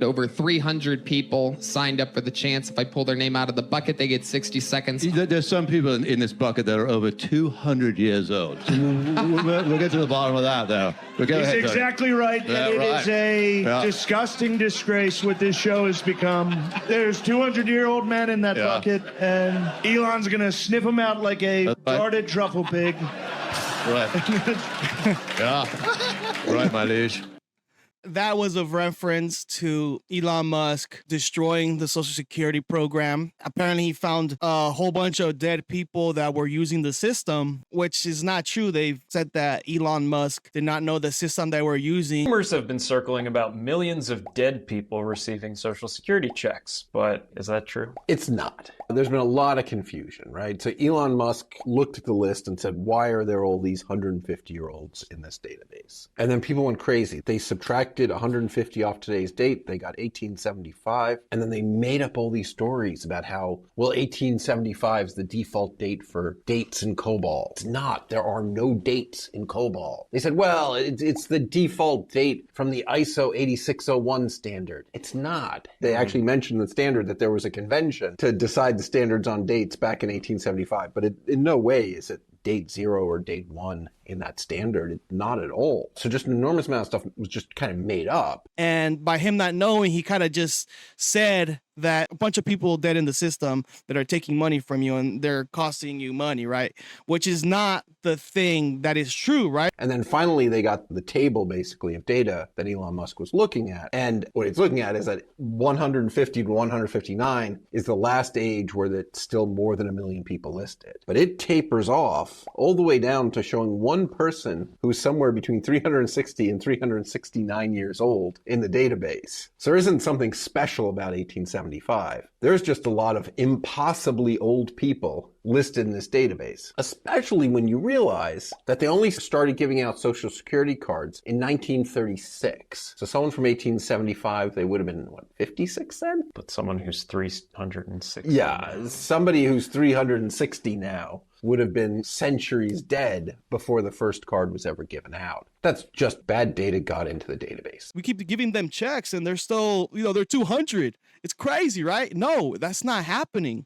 Over 300 people signed up for the chance. If I pull their name out of the bucket, they get 60 seconds. There's some people in this bucket that are over 200 years old. We'll get to the bottom of that, though. He's exactly right. Yeah, it is a disgusting disgrace what this show has become. There's 200-year-old men in that bucket, and Elon's going to sniff them out like a guarded truffle pig. Right. Yeah. Right, my liege. That was a reference to Elon Musk destroying the Social Security program. Apparently, he found a whole bunch of dead people that were using the system, which is not true. They've said that Elon Musk did not know the system they were using. Rumors have been circling about millions of dead people receiving Social Security checks, but is that true? It's not. There's been a lot of confusion, right? So Elon Musk looked at the list and said, why are there all these 150-year-olds in this database? And then people went crazy. They subtracted 150 off today's date. They got 1875. And then they made up all these stories about how, well, 1875 is the default date for dates in COBOL. It's not. There are no dates in COBOL. They said, well, it's the default date from the ISO 8601 standard. It's not. They actually mentioned the standard that there was a convention to decide the standards on dates back in 1875. But in no way is it date 0 or date 1 in that standard. It's not at all. So just an enormous amount of stuff was just kind of made up. And by him not knowing, he kind of just said that a bunch of people dead in the system that are taking money from you and they're costing you money, right? Which is not the thing that is true, right? And then finally, they got the table, basically, of data that Elon Musk was looking at. And what he's looking at is that 150 to 159 is the last age where there's still more than 1 million people listed. But it tapers off all the way down to showing one person who's somewhere between 360 and 369 years old in the database. So there isn't something special about 1875. There's just a lot of impossibly old people listed in this database, especially when you realize that they only started giving out Social Security cards in 1936. So someone from 1875, they would have been, 56 then? But someone who's 360. Yeah, somebody who's 360 now would have been centuries dead before the first card was ever given out. That's just bad data got into the database. We keep giving them checks and they're still, they're 200. It's crazy, right? No, that's not happening.